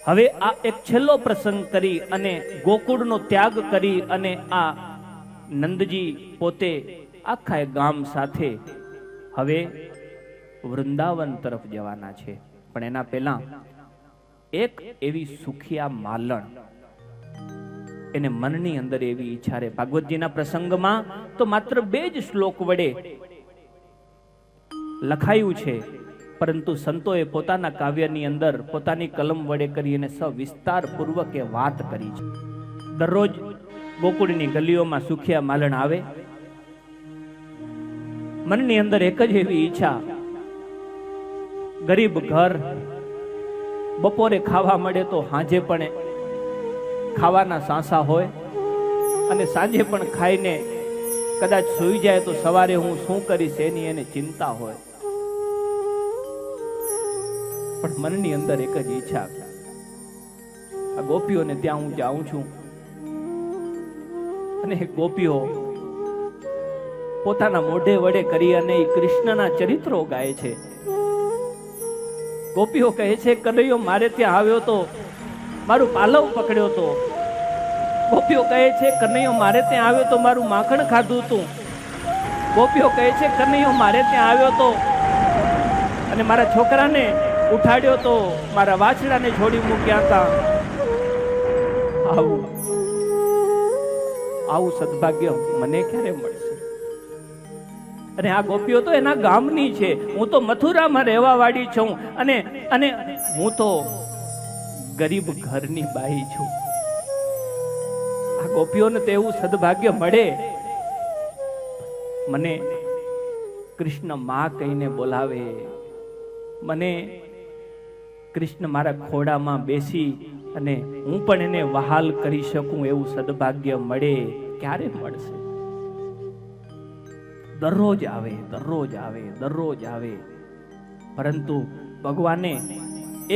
હવે આ એક છેલ્લો પ્રસંગ કરી અને ગોકુળનો ત્યાગ કરી અને આ નંદજી પોતે આખા ગામ સાથે હવે વૃંદાવન તરફ જવાના છે. પણ એના પહેલા એક એવી સુખિયા માલણ એને મનની અંદર એવી ઈચ્છા રે. ભાગવતજીના પ્રસંગમાં તો માત્ર 2 જ શ્લોક વડે લખાયું છે, પરંતુ સંતોએ પોતાના કાવ્યની અંદર પોતાની કલમ વડે કરીને સવિસ્તાર પૂર્વક એ વાત કરી છે. દરરોજ ગોકુળની ગલીઓમાં સુખિયા માલણ આવે, મનની અંદર એક જ એવી ઈચ્છા, ગરીબ ઘર, બપોરે ખાવા મળે તો સાંજે પણ ખાવાના સાંસા હોય અને સાંજે પણ ખાઈને કદાચ સૂઈ જાય તો સવારે હું શું કરીશ એની એને ચિંતા હોય. પણ મનની અંદર એક જ ઈચ્છા, આ ગોપીઓને ત્યાં હું જાઉં છું અને ગોપીઓ પોતાના મોઢે વડે કરી અને કૃષ્ણના ચરિત્રો ગાય છે. ગોપીઓ કહે છે, કનૈયો મારે ત્યાં આવ્યો તો મારું પાલવ પકડ્યો તો. ગોપીઓ કહે છે, કનૈયો મારે ત્યાં આવ્યો તો મારું માખણ ખાધું તું. ગોપીઓ કહે છે, કનૈયો મારે ત્યાં આવ્યો તો અને મારા છોકરાને ઉઠાડ્યો તો, મારા વાછડાને છોડી મૂક્યા હતા. આવું સદભાગ્ય મને ક્યારે મળશે? અને આ ગોપીઓ તો એના ગામની છે, હું તો મથુરામાં રહેવા વાળી છું અને હું તો ગરીબ ઘરની બાઈ છું. આ ગોપીઓને તો એવું સદભાગ્ય મળે, મને કૃષ્ણ માં કહીને બોલાવે, મને કૃષ્ણ મારા ખોડામાં બેસી અને હું પણ એને વહાલ કરી શકું એવું સદભાગ્ય મળે. ક્યારે મળશે? દરરોજ આવે, દરરોજ આવે, દરરોજ આવે. પરંતુ ભગવાને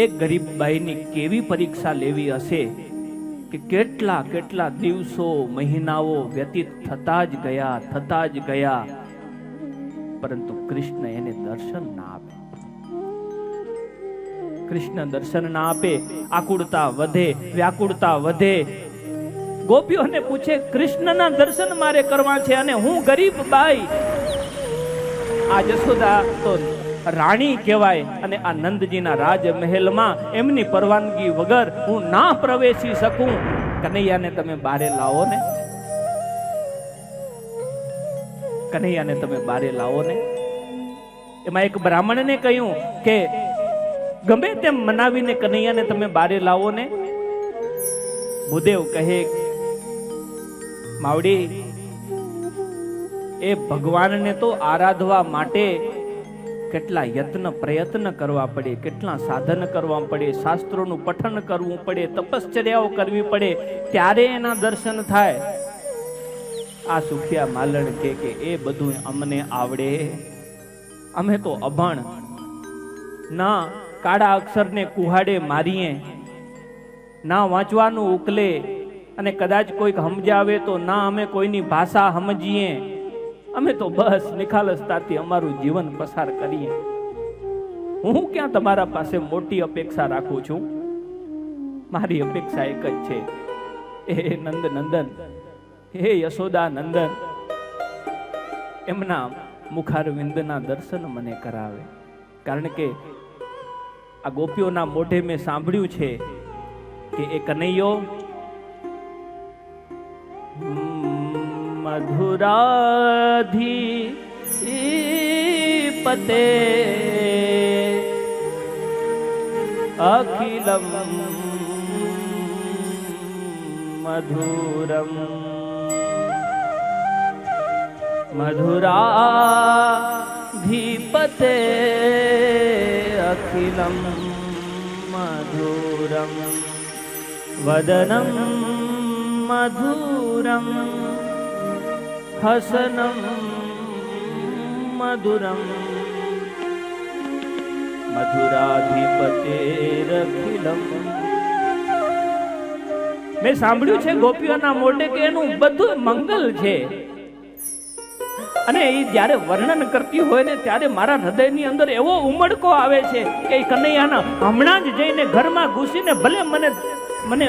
એક ગરીબ બાઈની કેવી પરીક્ષા લેવી હશે કે કેટલા કેટલા દિવસો, મહિનાઓ વ્યતીત થતા જ ગયા, પરંતુ કૃષ્ણ એને દર્શન ના આપે. કૃષ્ણ દર્શન ના આપે, આકુળતા વધે, વ્યાકુળતા વધે. ગોપીઓને પૂછે, કૃષ્ણના દર્શન મારે કરવા છે અને હું ગરીબ બાઈ. આ જશોદા તો રાણી કહેવાય અને આ નંદજીના રાજમહેલમાં એમની પરવાનગી વગર હું ના પ્રવેશી શકું. કનૈયાને તમે બારે લાવો ને, કનૈયાને તમે બારે લાવો ને. એમાં એક બ્રાહ્મણને કહ્યું કે ગમે તેમ મનાવીને કનૈયાને તમે બારે લાવો ને. ભૂદેવ કહે, માવડી, એ ભગવાનને તો આરાધવા માટે કેટલા યત્ન પ્રયત્ન કરવા પડે, કેટલા સાધન કરવા પડે, શાસ્ત્રોનું પઠન કરવું પડે, તપશ્ચર્યાઓ કરવી પડે, ત્યારે એના દર્શન થાય. આ સુખિયા માલણ કે એ બધું અમને આવડે, અમે તો અભણ, ના કાળા અક્ષરને કુહાડે મારીએ, ના વાંચવાનું ઉકલે, અને કદાચ કોઈક સમજાવે તો ના અમે કોઈની ભાષા સમજીએ. અમે તો બસ નિખાલસતાથી અમારું જીવન પસાર કરીએ. હું ક્યાં તમારા પાસે મોટી અપેક્ષા રાખું છું? મારી અપેક્ષા એક જ છે, હે નંદન, હે યશોદા નંદન, એમના મુખારવિંદના દર્શન મને કરાવે. કારણ કે આ ગોપીઓના મોઢે મેં સાંભળ્યું છે કે એ કનૈયો મધુરાધિપતે અખિલમ મધુરમ, મધુરાધિપતે અખિલમ મધુરમ, વદનમ મધુરમ, હસનમ મધુરમ, મધુરાધિપતેરખિલમ. મેં સાંભળ્યું છે ગોપીઓના મોઢે કે એનું બધું મંગલ છે. અને એ જ્યારે વર્ણન કરતી હોય ને ત્યારે મારા હૃદયની અંદર એવો ઉમળકો આવે છે કે એ કનૈયાના હમણાં જ જઈને ઘરમાં ઘૂસીને ભલે મને મને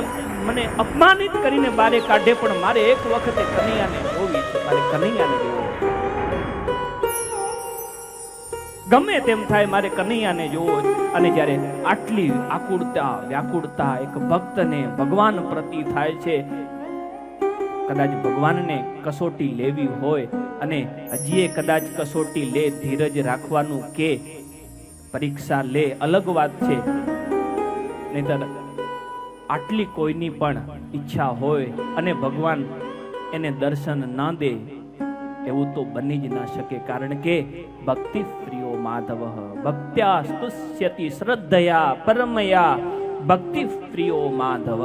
મને અપમાનિત કરીને બારે કાઢે, પણ મારે એક વખતે કનૈયાને જોવી છે, મારે કનૈયાને જોવી, ગમે તેમ થાય મારે કનૈયાને જોવો. અને જ્યારે આટલી આકુળતા વ્યાકુળતા એક ભક્તને ભગવાન પ્રતિ થાય છે, કદાચ ભગવાનને કસોટી લેવી હોય અને હજી કદાચ કસોટી લે, ધીરજ રાખવાનું કે પરીક્ષા લે, અલગ વાત છે. નહીતર આટલી કોઈની પણ ઈચ્છા હોય અને ભગવાન એને દર્શન ના દે એવું તો બની જ ના શકે. કારણ કે ભક્તિ પ્રિયો માધવ ભક્ત્યા સ્તુષ્યતિ શ્રદ્ધયા પરમયા ભક્તિ પ્રિયો માધવ.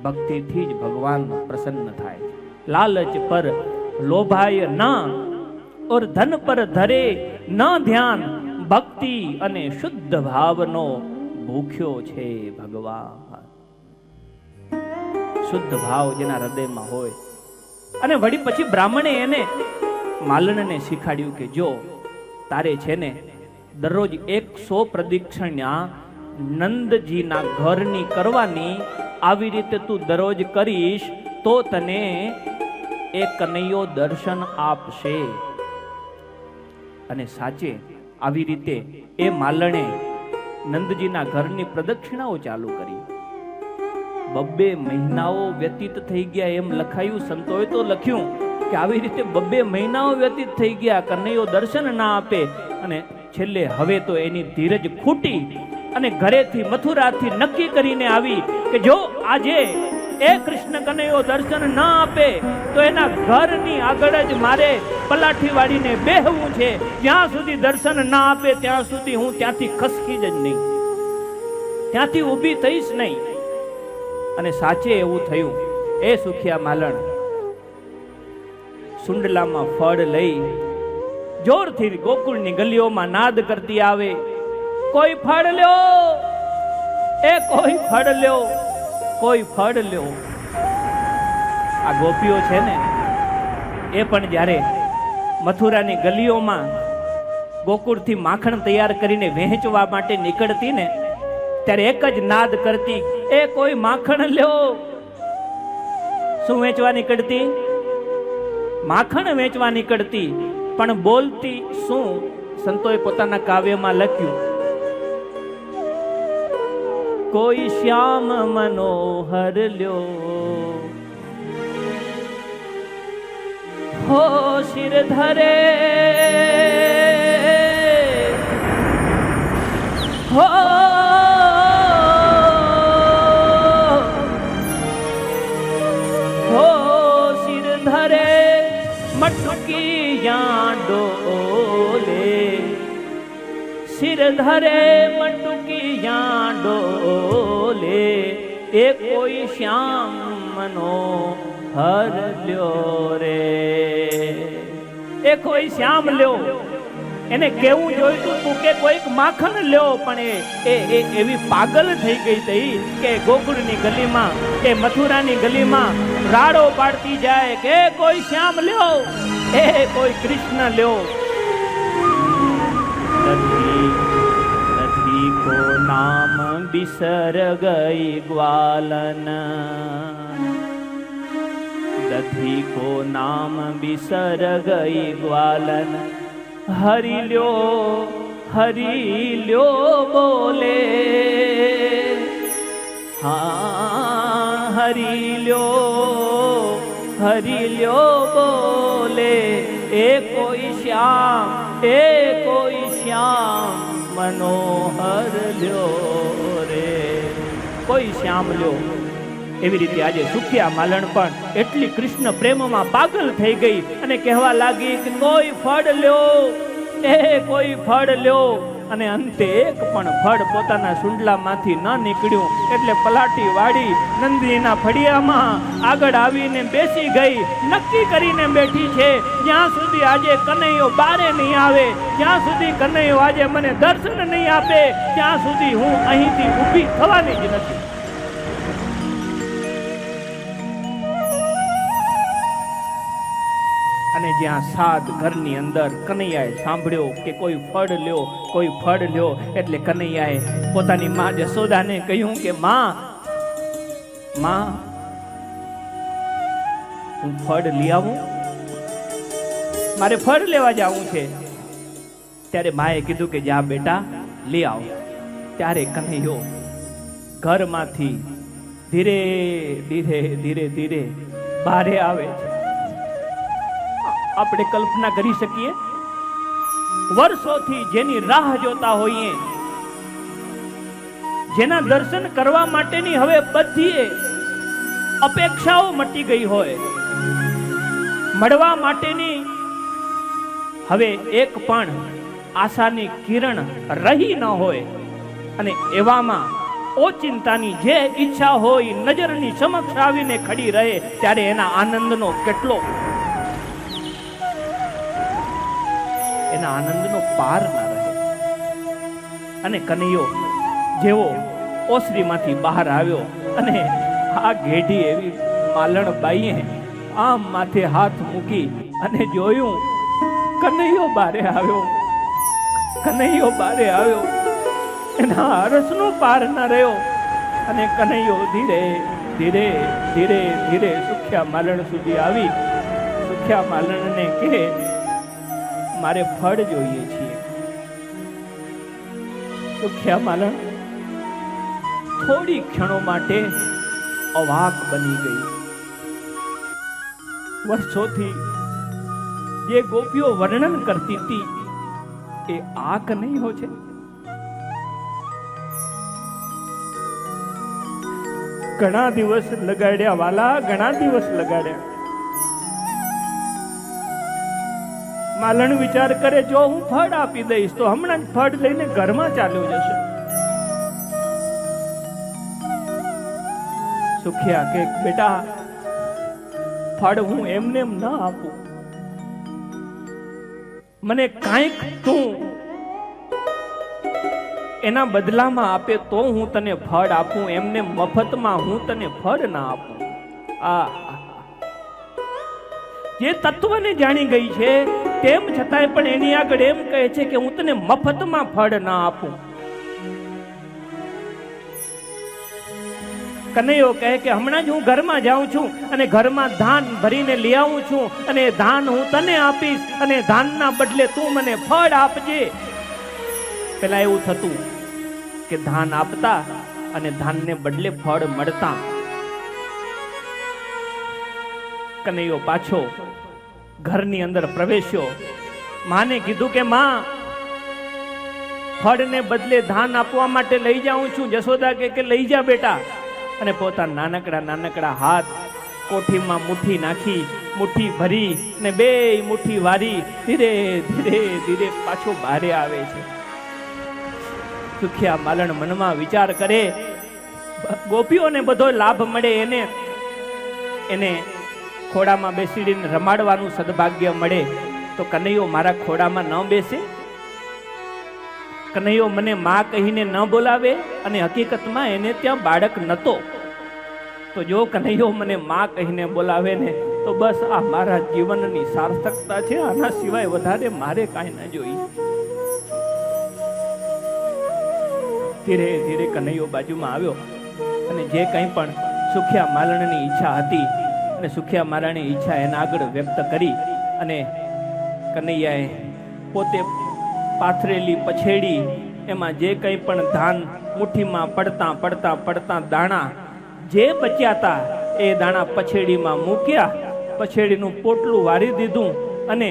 ભક્તિથી જ ભગવાન પ્રસન્ન થાય. લાલચ પર લોભાય ના ઓર ધન પર ધરે ના ધ્યાન, ભક્તિ અને શુદ્ધ ભાવનો ભૂખ્યો છે ભગવાન. શુદ્ધ ભાવ જેના હૃદયમાં હોય. અને વળી પછી બ્રાહ્મણે એને માલણને શીખાડ્યું કે જો તારે છે ને દરરોજ 100 પ્રદક્ષિણા નંદજીના ઘરની કરવાની, આવી રીતે તું દરરોજ કરીશ તો તને એ કનૈયો દર્શન આપશે. અને સાચે આવી રીતે એ માલણે નંદજીના ઘરની પ્રદક્ષિણાઓ ચાલુ કરી. 2 મહિનાઓ વ્યતીત થઈ ગયા એમ લખાયું. સંતોએ તો લખ્યું કે આવી રીતે 2 મહિનાઓ વ્યતીત થઈ ગયા, કનૈયો દર્શન ના આપે. અને છેલ્લે હવે તો એની ધીરજ ખૂટી અને ઘરેથી મથુરાથી નક્કી કરીને આવી કે જો આજે એ કૃષ્ણ કનૈયો દર્શન ના આપે તો એના ઘરની આગળ જ મારે પલાઠી વાળીને બેહવું છે. જ્યાં સુધી દર્શન ના આપે ત્યાં સુધી હું ત્યાંથી ખસકી જ નહીં, ત્યાંથી ઊભી થઈશ નહીં. અને સાચે એવું થયું. એ સુખિયા માલણ સુંડલામાં ફળ લઈ જોરથી ગોકુળની ગલીઓમાં નાદ કરતી આવે, કોઈ ફળ લ્યો, એ કોઈ ફળ લ્યો, કોઈ ફળ લ્યો. આ ગોપીઓ છે ને એ પણ જ્યારે મથુરાની ગલીઓમાં ગોકુળથી માખણ તૈયાર કરીને વહેંચવા માટે નીકળતી ને ત્યારે એક જ નાદ કરતી, એ કોઈ માખણ લ્યો. શું વેચવા નીકળતી? માખણ વેચવા નીકળતી. પણ બોલતી શું? સંતોએ પોતાના કાવ્યમાં લખ્યું, કોઈ શ્યામ મનોહર લ્યો, હો શિર ધરે, હો શિર ધરે મટકી ડોલે, શિર ધરે મટકી ડોલે, એ કોઈ શ્યામ મનોહર લ્યો રે. એ કોઈ શ્યામ લ્યો. એને કેવું જોઈતું તું કે કોઈક માખણ લ્યો, પણ એ એવી પાગલ થઈ ગઈ હતી કે ગોકુળની ગલીમાં કે મથુરાની ગલીમાં રાડો પાડતી જાય કે કોઈ શ્યામ લ્યો, એ કોઈ કૃષ્ણ લ્યો. દધી કો નામ બિસર ગઈ ગ્વાલન, દધી કો નામ બિસર ગઈ ગ્વાલન, હરી લ્યો બોલે, હા હરી લ્યો બોલે, એ કોઈ શ્યામ મનોહર લ્યો રે. કોઈ શ્યામ લ્યો. એવી રીતે આજે સુખિયા માલણ પણ એટલી કૃષ્ણ પ્રેમમાં પાગલ થઈ ગઈ અને કહેવા લાગી કે કોઈ ફળ લ્યો, એ કોઈ ફળ લ્યો. અને અંતે એક પણ ફળ પોતાના સુંડલામાંથી ન નીકળ્યું એટલે પલાટી વાળી નંદીના ફળિયામાં આગળ આવીને બેસી ગઈ. નક્કી કરીને બેઠી છે, જ્યાં સુધી આજે કનૈયો બારે નહીં આવે, જ્યાં સુધી કનૈયો આજે મને દર્શન નહીં આપે, ત્યાં સુધી હું અહીંથી ઊભી થવાની જ નથી. અને જ્યાં સાત ઘરની અંદર કનૈયાએ સાંભળ્યો કે કોઈ ફળ લ્યો, કોઈ ફળ લ્યો, એટલે કનૈયાએ પોતાની માં જશોદાને કહ્યું કે માં હું ફળ લઈ આવું, મારે ફળ લેવા જવું છે. ત્યારે માએ કીધું કે જા બેટા લઈ આવ. ત્યારે કનૈયો ઘરમાંથી ધીરે ધીરે ધીરે ધીરે બહાર આવે છે. આપણે કલ્પના કરી શકીએ, વર્ષોથી જેની રાહ જોતા હોઈએ, જેના દર્શન કરવા માટેની હવે બધી અપેક્ષાઓ મટી ગઈ હોય, મળવા માટેની હવે એક પણ આશાની કિરણ રહી ન હોય, અને એવામાં ઓચિંતાની જે ઈચ્છા હોય નજરની સમક્ષ આવીને ખડી રહે, ત્યારે એના આનંદનો પાર ના રહે. અને કનૈયો જેવો ઓસરીમાંથી બહાર આવ્યો અને આ ઘેડી એવી માલણ બાઈએ આમ માથે હાથ મૂકી અને જોયું, કનૈયો બારે આવ્યો. એના અરસનો પાર ન રહ્યો. અને કનૈયો ધીરે ધીરે ધીરે ધીરે સુખ્યા માલણ સુધી આવી. સુખ્યા માલણને કહે, મારે ફળ જોઈએ છીએ. સુખ્યા માલણ થોડી ક્ષણો માટે અવાક બની ગઈ. વર્ષોથી જે ગોપીઓ વર્ણન કરતી હતી એ આ કનૈયો છે. ઘણા દિવસ લગાડ્યા વાલા, ઘણા દિવસ લગાડ્યા. માલણ વિચાર કરે, જો હું ફળ આપી દઈશ તો હમણાં જ ફળ લઈને ઘરમાં ચાલ્યો જશે. સુખ્યા કે બેટા, ફળ હું એમને એમ ના આપું, મને કાંઈક તું એના બદલામાં આપે તો હું તને ફળ આપું, એમને મફતમાં હું તને ફળ ના આપું. આ જે તત્વને જાણી ગઈ છે તેમ છતાંય પણ એની આગળ એમ કહે છે કે હું તને મફતમાં ફળ ના આપું. કનૈયો કહે કે હમણાં જ હું ઘરમાં જાઉં છું અને ઘરમાં ધાન ભરીને લઈ આવું છું, અને ધાન હું તને આપીશ, અને ધાનના બદલે તું મને ફળ આપજે. પેલા એવું થતું કે ધાન આપતા અને ધાનને બદલે ફળ મળતા. કનૈયો પાછો ઘરની અંદર પ્રવેશ્યો. માને કીધું કે માં, ફળને બદલે ધાન આપવા માટે લઈ જાઉં છું. જશોદા કે લઈ જા બેટા. અને પોતાના નાનકડા હાથ કોઠીમાં મુઠ્ઠી નાખી, મુઠ્ઠી ભરી ને બે મુઠ્ઠી વારી ધીરે ધીરે ધીરે પાછો બહારે આવે છે. સુખ્યા માલણ મનમાં વિચાર કરે, ગોપીઓને બધો લાભ મળે, એને ખોડામાં બેસીને રમાડવાનું સદભાગ્ય મળે, તો કનૈયો મારા ખોડામાં ન બેસે? કનૈયો મને માં કહીને ન બોલાવે? અને હકીકતમાં એને ત્યાં બાળક નતો. તો જો કનૈયો મને માં કહીને બોલાવે ને તો બસ આ મારા જીવનની સાર્થકતા છે. આના સિવાય વધારે મારે કાંઈ ન જોઈએ. ધીરે ધીરે કનૈયો બાજુમાં આવ્યો અને જે કંઈ પણ સુખ્યા માલણની ઈચ્છા હતી અને સુખ્યા માલણની ઈચ્છા એના આગળ વ્યક્ત કરી. અને કનૈયાએ પોતે પાથરેલી પછેડી, એમાં જે કંઈ પણ ધાન મુઠ્ઠીમાં પડતા દાણા જે બચ્યા હતા એ દાણા પછેડીમાં મૂક્યા. પછેડીનું પોટલું વારી દીધું અને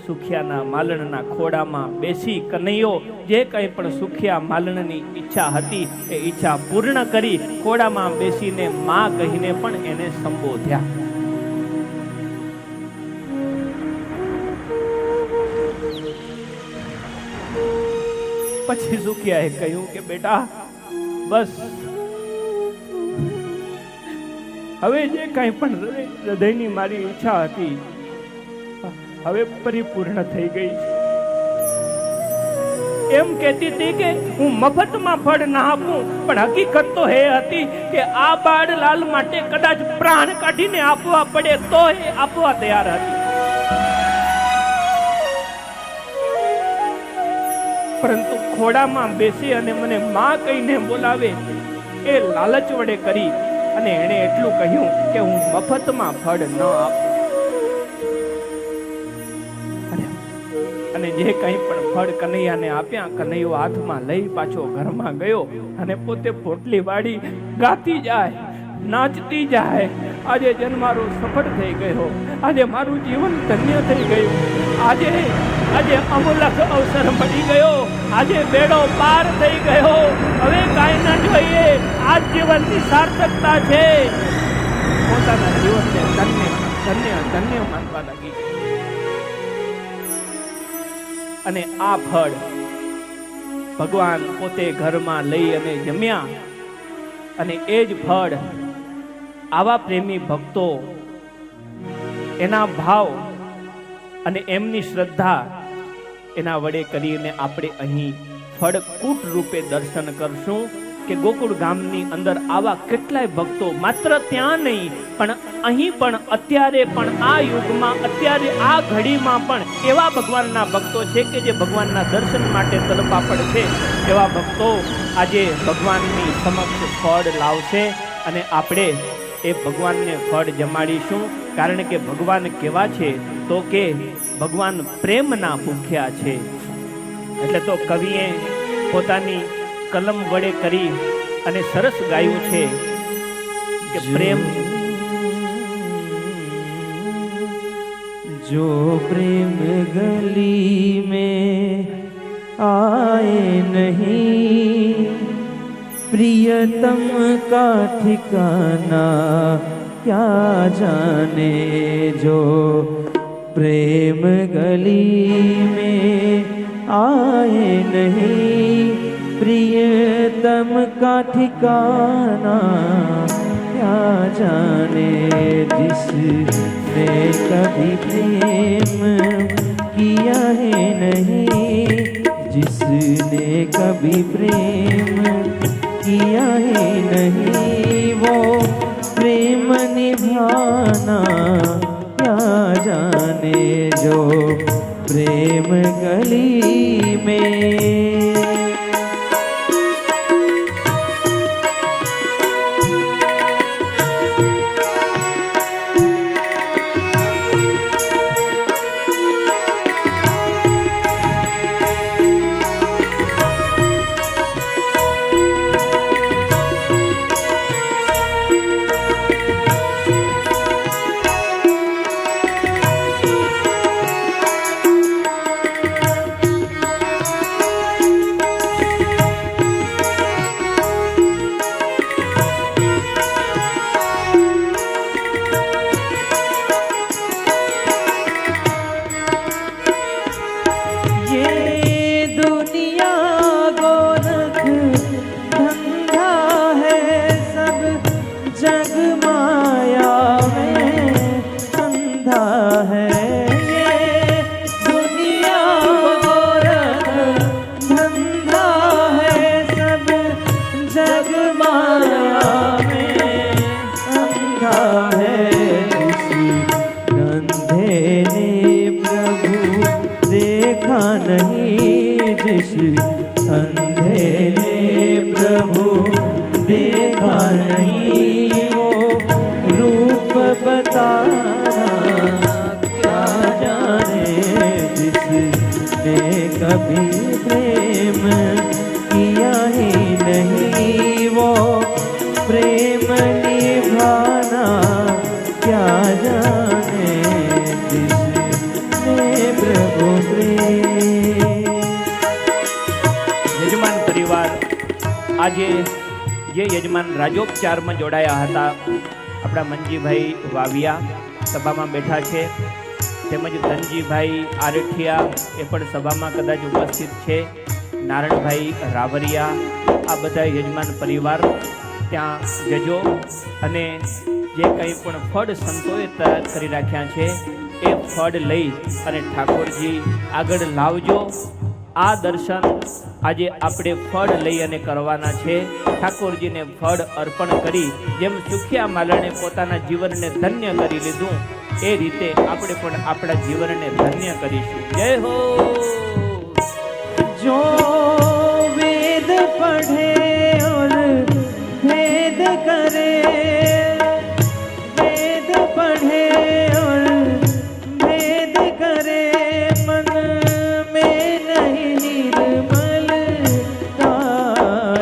સુખિયાના માલણના ખોડામાં બેસી કનૈયો જે કંઈ પણ સુખિયા માલણની ઈચ્છા હતી એ ઈચ્છા પૂર્ણ કરી ખોડામાં બેસીને માં કહીને પણ એને સંબોધ્યા. પછી સુખિયાએ કહ્યું કે બેટા બસ હવે જે કંઈ પણ હૃદયની મારી ઈચ્છા હતી હવે પરિપૂર્ણ થઈ ગઈ છે. એમ કહેતી હતી કે હું મફતમાં ફળ ના આપું, પણ હકીકત તો એ હતી કે આ બાળલાલ માટે કદાચ પ્રાણ કાઢીને આપવા પડે તો એ આપવા તૈયાર હતી. પરંતુ ખોડામાં બેસી અને મને માં કહીને બોલાવે એ લાલચ વડે કરી અને એણે એટલું કહ્યું કે હું મફતમાં ફળ ન આપું. અને જે કંઈ પણ ફળ કનૈયાને આપ્યા, કનૈયો હાથમાં લઈ પાછો ઘરમાં ગયો અને પોતે પોટલી વાળી ગાતી જાય, નાચતી જાય. આજે જન્મારો સફળ થઈ ગયો, આજે મારું જીવન ધન્ય થઈ ગયું, આજે અમૂલક અવસર મળી ગયો, આજે બેડો પાર થઈ ગયો, હવે કાંઈ ના જોઈએ, આ જીવનની સાર્થકતા છે. પોતાના જીવનને ધન્ય ધન્ય ધન્ય માનવા લાગી. અને આ ફળ ભગવાન પોતે ઘરમાં લઈ અને જમ્યા. અને એ જ ફળ આવા પ્રેમી ભક્તો, એના ભાવ અને એમની શ્રદ્ધા, એના વડે કરીને આપણે અહીં ફળકૂટ રૂપે દર્શન કરશું કે ગોકુળ ગામની અંદર આવા કેટલાય ભક્તો માત્ર ત્યાં નહીં પણ અહીં પણ અત્યારે પણ આ યુગમાં અત્યારે આ ઘડીમાં પણ એવા ભગવાનના ભક્તો છે કે જે ભગવાનના દર્શન માટે તલપાપડ છે. એવા ભક્તો આજે ભગવાનની સમક્ષ ફળ લાવશે અને આપણે એ ભગવાનને ફળ જમાડીશું. કારણ કે ભગવાન કેવા છે તો કે ભગવાન પ્રેમના ભૂખ્યા છે. એટલે તો કવિએ પોતાની કલમ વડે કરી અને સરસ ગાયું છે કે પ્રેમ जो प्रेम गली में आए नहीं, प्रियतम का ठिकाना क्या जाने. जो प्रेम गली में आए नहीं, प्रियतम का ठिकाना क्या जाने. जिसने कभी प्रेम किया है नहीं, जिसने कभी प्रेम किया है नहीं, वो प्रेम निभाना क्या जाने. जो प्रेम गली में આજે જે યજમાન રાજોપચારમાં જોડાયા હતા આપણા મંજીભાઈ વાવિયા સભામાં બેઠા છે, તેમજ ધનજીભાઈ આરઠિયા એ પણ સભામાં કદાચ ઉપસ્થિત છે, નારણભાઈ રાવરિયા, આ બધા યજમાન પરિવાર ત્યાં જજો અને જે કંઈ પણ ફળ સંતોએ તૈયાર કરી રાખ્યા છે એ ફળ લઈ અને ઠાકોરજી આગળ લાવજો આ દર્શન આજે આપણે ફળ લઈ અને કરવાના છે. ઠાકોરજીને ફળ અર્પણ કરી જેમ સુખિયા માલણે પોતાના જીવનને ધન્ય કરી લીધું એ રીતે આપણે પણ આપણા જીવનને ધન્ય કરીશું. જય હો. जो वेद पढ़े और भेद करे, वेद पढ़े और भेद करे, मन में नहीं निर्मलता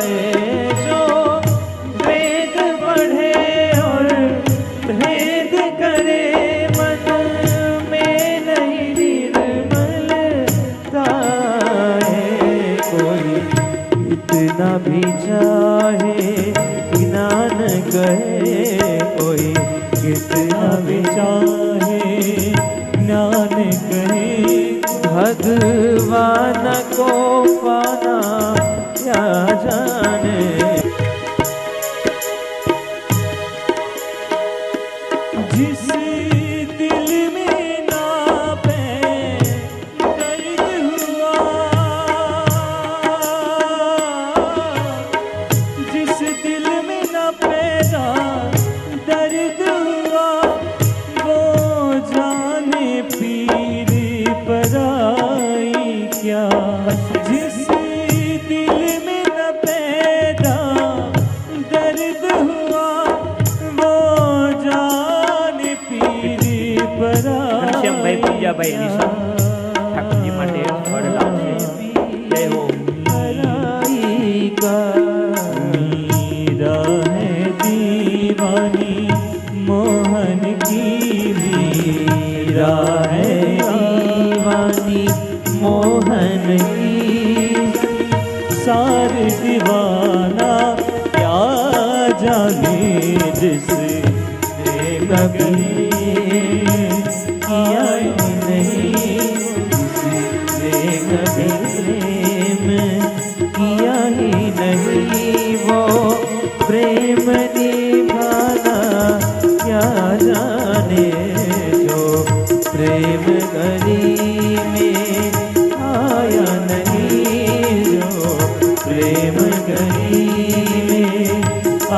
है. जो वेद पढ़े और भेद करे, मन में नहीं निर्मलता है. कोई इतना भी चाहे ज्ञान कहे, कोई कितना भी चाहे ज्ञान कहे, भगवान को पाना क्या जाने. जिस दिल में ना पे दर्द हुआ, जिस दिल में न पैदा दर्द हुआ, वो जाने पीर पराई क्या. जिस दिल में न पैदा दर्द हुआ, वो जाने पीर ઘનશ્યામભાઈ પૂજાભાઈ નિશા ઠાકોરજી માટે ફળ લાવશે. જય હો. मीरा है दीवानी मोहन की, मीरा है दीवानी मोहन की, सारे दीवाना क्या जाने जिसने कभी किया नहीं, जिसने कभी प्रेम किया ही नहीं, वो प्रेम निभाना क्या जाने. जो प्रेम गली में आया नहीं, जो प्रेम गली में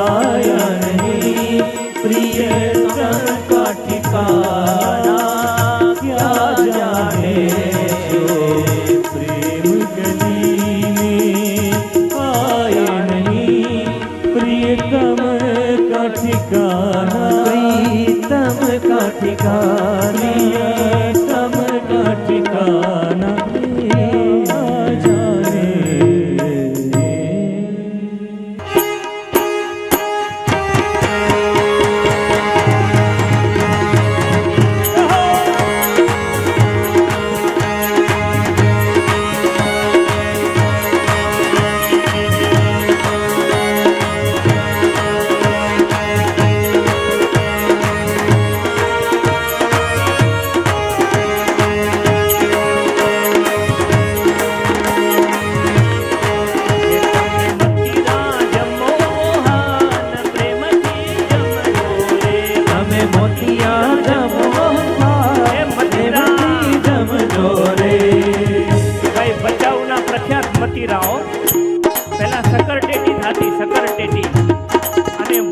आया नहीं, प्रियतम का ठिकाना क्या जाने. जो प्रेम गली में आया नहीं, प्रियतम का ठिकाना, प्रीतम का ठिकाना, प्रियतम का ठिकाना क्या जाने.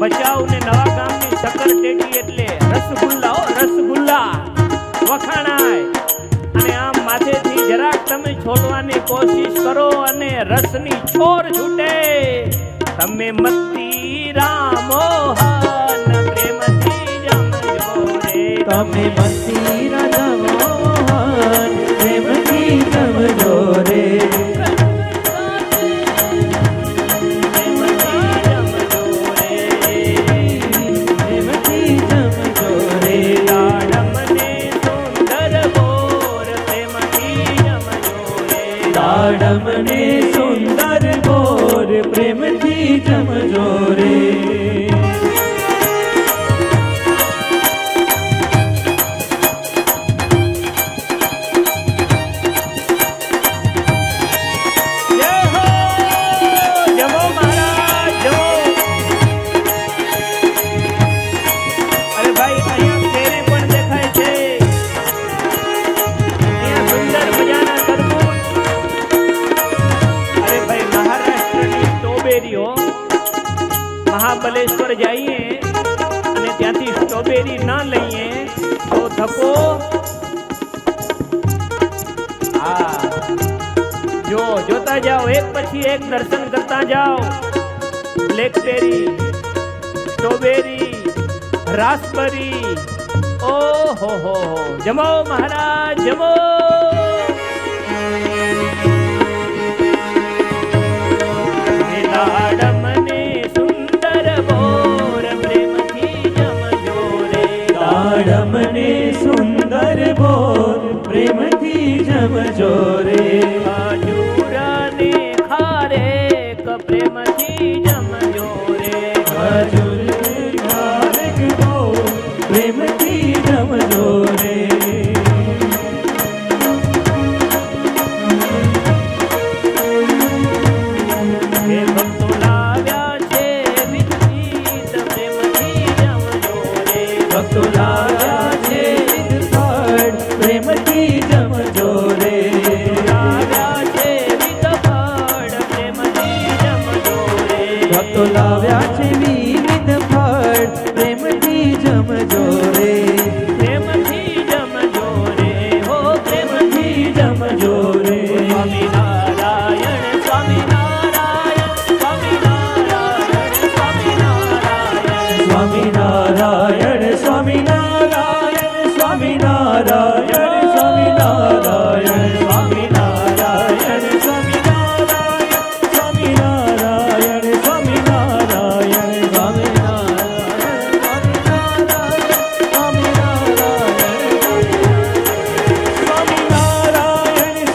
ભચાઉ ને નવા ગામની શક્કર ટેટી એટલે રસગુલ્લા રસગુલ્લા વખાણાય. અને આમ માથેથી જરાક તમે છોડવાની કોશિશ કરો અને રસની છોર છૂટે. તમે મતી રામોહન પ્રેમથી જમજો રે, તમે મતી રામોહન પ્રેમથી જમજો રે. દાડમને સુંદર બોર પ્રેમથી જમજો રે. જાઓ, એક પછી એક દર્શન કરતા જાઓ. બ્લેકબેરી, સ્ટ્રોબેરી, રાસબેરી, ઓહો હો, જમો મહારાજ જમો. દાડમને સુંદર બોર પ્રેમથી જમજો રે. દાડમને સુંદર બોર પ્રેમથી જમજો રે. ખજૂરને ખારેક પ્રેમથી જમજો રે. ખજૂરને ખારેક બોર પ્રેમથી જમજો રે. હે ભક્તો લાવ્યા છે વિદગીત પ્રેમથી જમજો રે. ભક્તો લાવ્યા છે વિદફળ પ્રેમથી જમજો રે. લાવ્યા છે વિદફળ પ્રેમથી જમજો રે. ભક્તો લાવ્યા છે વિવિધ ફળ પ્રેમથી જમજો રે. પ્રેમથી જમજો રે. હો પ્રેમથી જમજો રે. સ્વામિનારાયણ સ્વામિનારાયણ સ્વામિનારાયણ સ્વામિનારાયણ. સ્વામિનારાયણ સ્વામિનારાયણ સ્વામિનારાયણ સ્વામિનારાયણ સ્વામિનારાયણ સ્વામિનારાયણ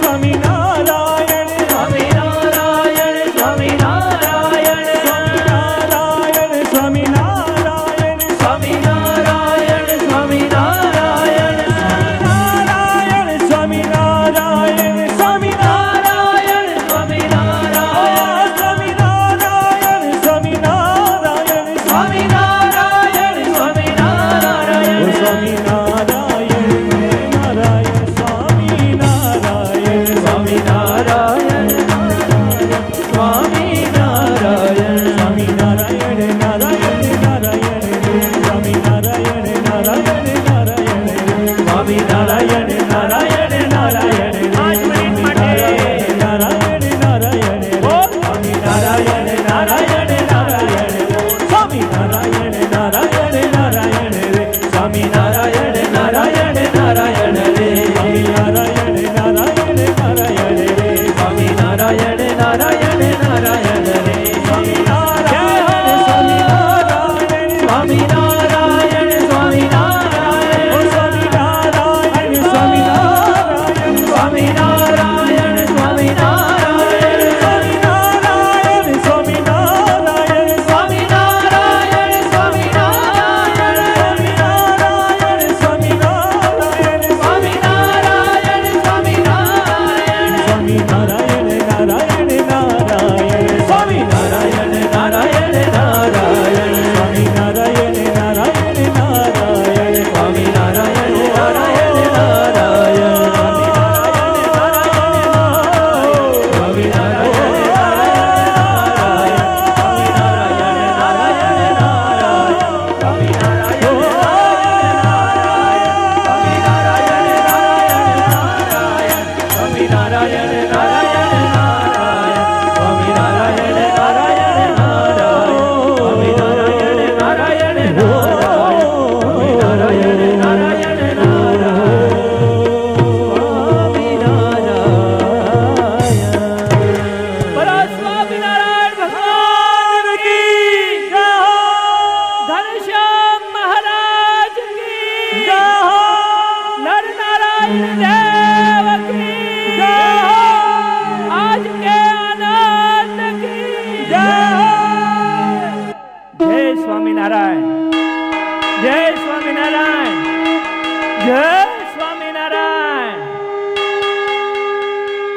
સ્વામિનારાયણ સ્વામિનારાયણ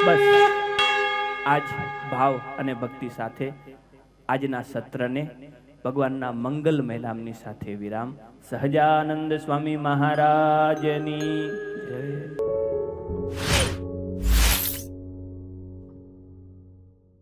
બસ આજ ભાવ અને ભક્તિ સાથે આજના સત્રને ભગવાનના મંગલ મહેલામની સાથે વિરામ. સહજાનંદ સ્વામી મહારાજની જય.